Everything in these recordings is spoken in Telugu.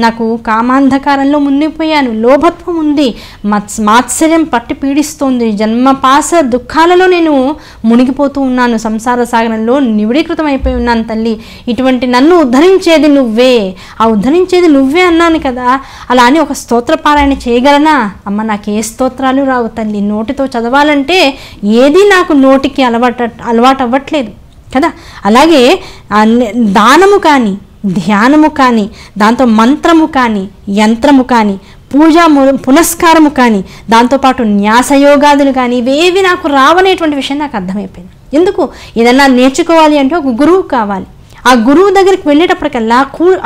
నాకు కామాంధకారంలో మునిగిపోయాను, లోభత్వం ఉంది, మాత్సర్యం పట్టి పీడిస్తోంది, జన్మపాస దుఃఖాలలో నేను మునిగిపోతూ ఉన్నాను, సంసార సాగరంలో నివిడీకృతం అయిపోయి ఉన్నాను తల్లి, ఇటువంటి నన్ను ఉద్ధరించేది నువ్వే, ఆ ఉద్ధరించేది నువ్వే అన్నాను కదా, అలా అని ఒక స్తోత్రపారాయణ చేయగలనా? అమ్మ నాకు ఏ స్తోత్రాలు రావు తల్లి, నోటితో చదవాలంటే ఏది నాకు నోటికి అలవాటు అవ్వట్లేదు కదా. అలాగే దానము కానీ, ధ్యానము కానీ, దాంతో మంత్రము కానీ, యంత్రము కానీ, పూజా పునస్కారము కానీ, దాంతోపాటు న్యాసయోగాదులు కానీ, ఇవేవి నాకు రావనేటువంటి విషయం నాకు అర్థమైపోయింది. ఎందుకు? ఏదన్నా నేర్చుకోవాలి అంటే ఒక గురువు కావాలి. ఆ గురువు దగ్గరికి వెళ్ళేటప్పటికల్లా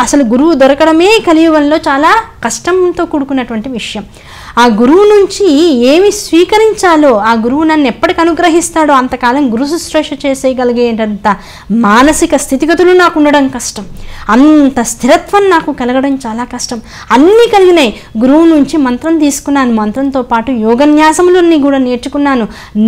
అసలు గురువు దొరకడమే కలియుగంలో చాలా కష్టంతో కూడుకున్నటువంటి విషయం. ఆ గురువు నుంచి ఏమి స్వీకరించాలో, ఆ గురువు నన్ను ఎప్పటికి అనుగ్రహిస్తాడో అంతకాలం గురు శుశ్రూష చేసేయగలిగేటంత మానసిక స్థితిగతులు నాకు ఉండడం కష్టం, అంత స్థిరత్వం నాకు కలగడం చాలా కష్టం. అన్నీ కలిగినాయి. గురువు నుంచి మంత్రం తీసుకున్నాను, మంత్రంతో పాటు యోగన్యాసములన్నీ కూడా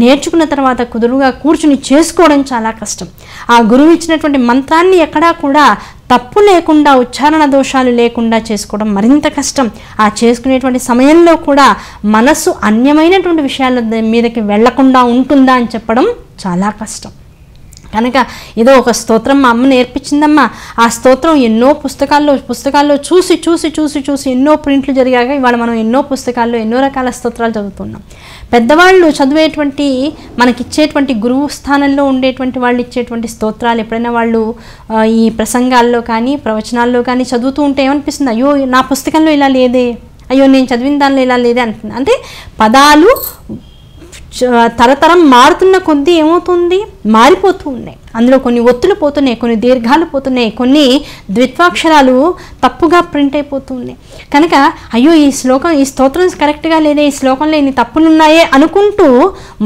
నేర్చుకున్న తర్వాత కుదురుగా కూర్చుని చేసుకోవడం చాలా కష్టం. ఆ గురువు ఇచ్చినటువంటి మంత్రాన్ని ఎక్కడా కూడా తప్పు లేకుండా, ఉచ్చారణ దోషాలు లేకుండా చేసుకోవడం మరింత కష్టం. ఆ చేసుకునేటువంటి సమయంలో కూడా మనసు అన్యమైనటువంటి విషయాల మీదకి వెళ్లకుండా ఉంటుందా అని చెప్పడం చాలా కష్టం. కనుక ఏదో ఒక స్తోత్రం మా అమ్మ నేర్పించిందమ్మా, ఆ స్తోత్రం ఎన్నో పుస్తకాల్లో చూసి ఎన్నో ప్రింట్లు జరిగాక ఇవాళ మనం ఎన్నో పుస్తకాల్లో ఎన్నో రకాల స్తోత్రాలు చదువుతున్నాం. పెద్దవాళ్ళు చదివేటువంటి, మనకిచ్చేటువంటి గురువు స్థానంలో ఉండేటువంటి వాళ్ళు ఇచ్చేటువంటి స్తోత్రాలు ఎప్పుడైనా వాళ్ళు ఈ ప్రసంగాల్లో కానీ ప్రవచనాల్లో కానీ చదువుతూ ఉంటే ఏమనిపిస్తుంది? అయ్యో నా పుస్తకంలో ఇలా లేదే, అయ్యో నేను చదివిన దానిలో ఇలా లేదే అంటుంది. అంటే పదాలు తరతరం మారుతున్న కొద్దీ ఏమవుతుంది, మారిపోతూ ఉన్నాయి. అందులో కొన్ని ఒత్తులు పోతున్నాయి, కొన్ని దీర్ఘాలు పోతున్నాయి, కొన్ని ద్విత్వాక్షరాలు తప్పుగా ప్రింట్ అయిపోతూ ఉన్నాయి. కనుక అయ్యో ఈ స్తోత్రం కరెక్ట్గా లేదే, ఈ శ్లోకంలో ఇన్ని తప్పులున్నాయే అనుకుంటూ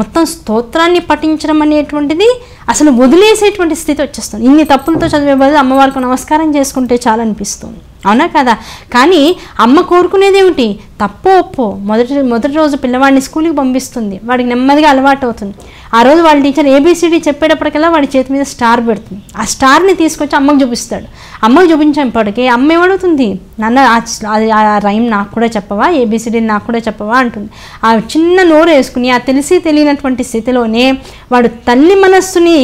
మొత్తం స్తోత్రాన్ని పఠించడం అనేటువంటిది అసలు వదిలేసేటువంటి స్థితి వచ్చేస్తుంది. ఇన్ని తప్పులతో చదివే బదులు అమ్మవారికి నమస్కారం చేసుకుంటే చాలా అనిపిస్తుంది, అవునా కదా. కానీ అమ్మ కోరుకునేది ఏమిటి? తప్పో ఒప్పో మొదటి రోజు పిల్లవాడిని స్కూల్కి పంపిస్తుంది, వాడికి నెమ్మదిగా అలవాటు అవుతుంది. ఆ రోజు వాళ్ళ టీచర్ ఏబిసిడి చెప్పేటప్పటికల్లా వాడి చేతి మీద స్టార్ పెడుతుంది. ఆ స్టార్ని తీసుకొచ్చి అమ్మకు చూపిస్తాడు. అమ్మకు చూపించేప్పటికీ అమ్మ ఏమడుగుతుంది? నాన్న ఆ రైమ్ నాకు కూడా చెప్పవా, ఏబిసిడి నాకు కూడా చెప్పవా అంటుంది. ఆ చిన్న నోరు వేసుకుని ఆ తెలియనటువంటి స్థితిలోనే వాడు తల్లి మనస్సుని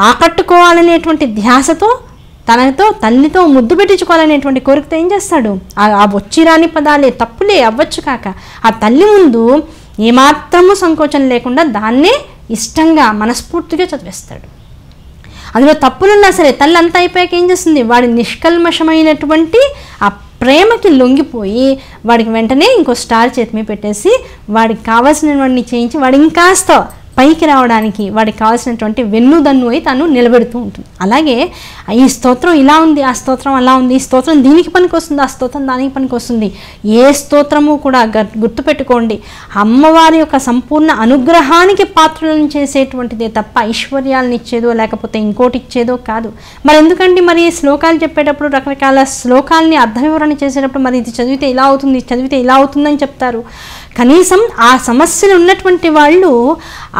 ఆకట్టుకోవాలనేటువంటి ధ్యాసతో, తల్లితో ముద్దు పెట్టించుకోవాలనేటువంటి కోరికతో ఏం చేస్తాడు? ఆ వచ్చిరాని పదాలే తప్పులే అవ్వచ్చు కాక ఆ తల్లి ముందు ఏమాత్రము సంకోచం లేకుండా దాన్నే ఇష్టంగా మనస్ఫూర్తిగా చదివేస్తాడు. అందులో తప్పులున్నా సరే తల్లి అంతా అయిపోయాక ఏం చేస్తుంది? వాడి నిష్కల్మషమైనటువంటి ఆ ప్రేమకి లొంగిపోయి వాడికి వెంటనే ఇంకో స్టార్ చేతి మీద పెట్టేసి వాడికి కావాల్సినవన్నీ చేయించి వాడు ఇంకాస్త పైకి రావడానికి వాడికి కావాల్సినటువంటి వెన్నుదన్ను అయి తాను నిలబెడుతూ ఉంటుంది. అలాగే ఈ స్తోత్రం ఇలా ఉంది, ఆ స్తోత్రం అలా ఉంది, ఈ స్తోత్రం దీనికి పనికి వస్తుంది, ఆ స్తోత్రం దానికి పనికి వస్తుంది. ఏ స్తోత్రము కూడా గుర్తుపెట్టుకోండి, అమ్మవారి యొక్క సంపూర్ణ అనుగ్రహానికి పాత్రలను చేసేటువంటిదే తప్ప ఐశ్వర్యాలను ఇచ్చేదో లేకపోతే ఇంకోటి ఇచ్చేదో కాదు. మరి ఎందుకంటే మరి శ్లోకాలు చెప్పేటప్పుడు రకరకాల శ్లోకాలని అర్థ వివరణ చేసేటప్పుడు మరి ఇది చదివితే ఇలా అవుతుంది, చదివితే ఇలా అవుతుందని చెప్తారు. కనీసం ఆ సమస్యలు ఉన్నటువంటి వాళ్ళు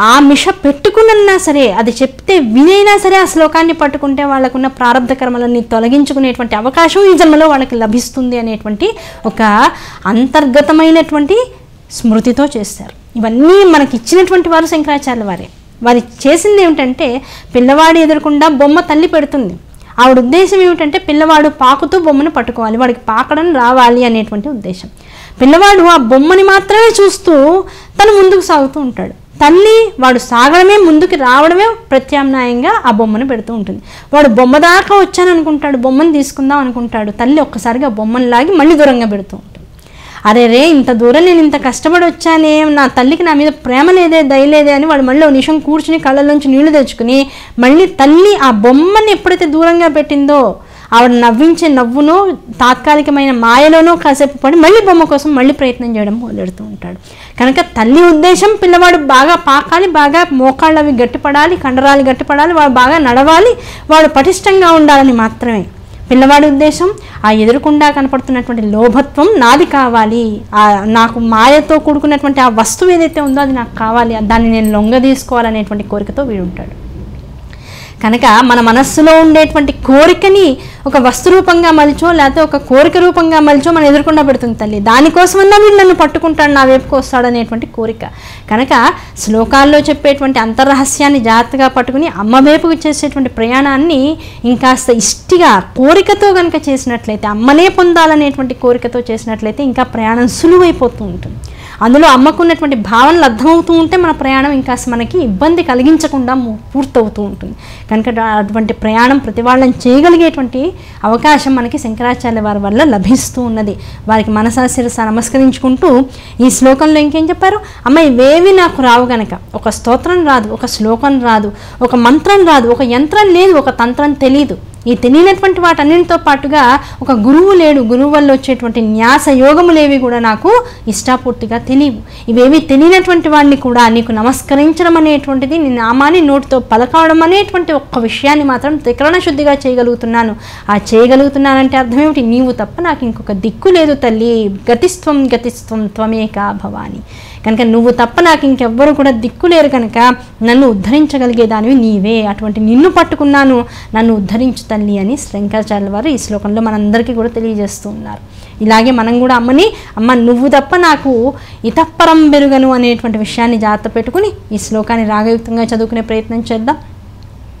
ఆ మిష పెట్టుకున్నా సరే, అది చెప్తే వినైనా సరే ఆ శ్లోకాన్ని పట్టుకుంటే వాళ్ళకున్న ప్రారంధ కర్మలన్నీ తొలగించుకునేటువంటి అవకాశం ఈ జన్మలో వాళ్ళకి లభిస్తుంది అనేటువంటి ఒక అంతర్గతమైనటువంటి స్మృతితో చేస్తారు. ఇవన్నీ మనకి ఇచ్చినటువంటి వారు శంకరాచార్యుల వారే. వారి చేసింది ఏమిటంటే, పిల్లవాడు ఎదురకుండా బొమ్మ తల్లి పెడుతుంది. ఆవిడ ఉద్దేశం ఏమిటంటే పిల్లవాడు పాకుతూ బొమ్మను పట్టుకోవాలి, వాడికి పాకడం రావాలి అనేటువంటి ఉద్దేశం. పిల్లవాడు ఆ బొమ్మని మాత్రమే చూస్తూ తను ముందుకు సాగుతూ ఉంటాడు. తల్లి వాడు సాగడమే, ముందుకు రావడమే ప్రత్యామ్నాయంగా ఆ బొమ్మను పెడుతూ ఉంటుంది. వాడు బొమ్మ దాకా వచ్చాను అనుకుంటాడు, బొమ్మను తీసుకుందాం అనుకుంటాడు, తల్లి ఒక్కసారిగా బొమ్మను లాగి మళ్ళీ దూరంగా పెడుతూ ఉంటుంది. అరే రే, ఇంత దూరం నేను ఇంత కష్టపడి వచ్చానే, నా తల్లికి నా మీద ప్రేమ లేదే, దయలేదే అని వాడు మళ్ళీ ఒక నిమిషం కూర్చుని కళ్ళలోంచి నీళ్లు తెచ్చుకుని మళ్ళీ తల్లి ఆ బొమ్మని ఎప్పుడైతే దూరంగా పెట్టిందో ఆవిడ నవ్వించే నవ్వునో తాత్కాలికమైన మాయలోనో కాసేపు పడి మళ్ళీ బొమ్మ కోసం మళ్ళీ ప్రయత్నం చేయడం మొదలెడుతూ ఉంటాడు. కనుక తల్లి ఉద్దేశం పిల్లవాడు బాగా పాకాలి, బాగా మోకాళ్ళు అవి గట్టిపడాలి, కండరాలు గట్టిపడాలి, వాడు బాగా నడవాలి, వాడు పటిష్టంగా ఉండాలని మాత్రమే పిల్లవాడి ఉద్దేశం. ఆ ఎదురుకుండా కనపడుతున్నటువంటి లోభత్వం నాది కావాలి, నాకు మాయతో కూడుకున్నటువంటి ఆ వస్తువు ఏదైతే ఉందో అది నాకు కావాలి, దాన్ని నేను లొంగ తీసుకోవాలనేటువంటి కోరికతో వీడు ఉంటాడు. కనుక మన మనస్సులో ఉండేటువంటి కోరికని ఒక వస్తు రూపంగా మలిచో లేకపోతే ఒక కోరిక రూపంగా మలిచో మనం ఎదుర్కొండా పెడుతుంది తల్లి. దానికోసమన్నా వీడు నన్ను పట్టుకుంటాడు, నా వైపుకు వస్తాడనేటువంటి కోరిక. కనుక శ్లోకాల్లో చెప్పేటువంటి అంతర్రహస్యాన్ని జాగ్రత్తగా పట్టుకుని అమ్మ వైపుకు చేసేటువంటి ప్రయాణాన్ని ఇంకాస్త ఇష్టిగా కోరికతో కనుక చేసినట్లయితే, అమ్మనే పొందాలనేటువంటి కోరికతో చేసినట్లయితే ఇంకా ప్రయాణం సులువైపోతూ ఉంటుంది. అందులో అమ్మకున్నటువంటి భావనలు అర్థమవుతూ ఉంటే మన ప్రయాణం ఇంకా మనకి ఇబ్బంది కలిగించకుండా పూర్తవుతూ ఉంటుంది. కనుక అటువంటి ప్రయాణం ప్రతి వాళ్ళని చేయగలిగేటువంటి అవకాశం మనకి శంకరాచార్య వారి వల్ల లభిస్తూ ఉన్నది. వారికి మనసా శిరస నమస్కరించుకుంటూ ఈ శ్లోకంలో ఇంకేం చెప్పారు? అమ్మ ఇవేవి నాకు రావు గనక, ఒక స్తోత్రం రాదు, ఒక శ్లోకం రాదు, ఒక మంత్రం రాదు, ఒక యంత్రం లేదు, ఒక తంత్రం తెలీదు. ఈ తెలియనటువంటి వాటన్నిటితో పాటుగా ఒక గురువు లేడు, గురువు వల్ల వచ్చేటువంటి న్యాస యోగములేవి కూడా నాకు ఇష్టాపూర్తిగా తెలియవు. ఇవేవి తెలియనటువంటి వాడిని కూడా నీకు నమస్కరించడం అనేటువంటిది, నీ నామాన్ని నోటితో పలకవడం అనేటువంటి ఒక్క విషయాన్ని మాత్రం త్రికరణ శుద్ధిగా చేయగలుగుతున్నాను. ఆ చేయగలుగుతున్నానంటే అర్థం ఏమిటి? నీవు తప్ప నాకు ఇంకొక దిక్కు లేదు తల్లి. గతిస్త్వం గతిస్త్వం త్వమేకా భవాని. కనుక నువ్వు తప్ప నాకు ఇంకెవ్వరు కూడా దిక్కు లేరు కనుక నన్ను ఉద్ధరించగలిగేదానివి నీవే. అటువంటి నిన్ను పట్టుకున్నాను, నన్ను ఉద్ధరించు తల్లి అని శంకరాచార్యుల వారు ఈ శ్లోకంలో మనందరికీ కూడా తెలియజేస్తూ ఉన్నారు. ఇలాగే మనం కూడా అమ్మని, అమ్మ నువ్వు తప్ప నాకు ఇతఃపరం బెరుగను అనేటువంటి విషయాన్ని జాగ్రత్త పెట్టుకుని ఈ శ్లోకాన్ని రాగయుక్తంగా చదువుకునే ప్రయత్నం చేద్దాం.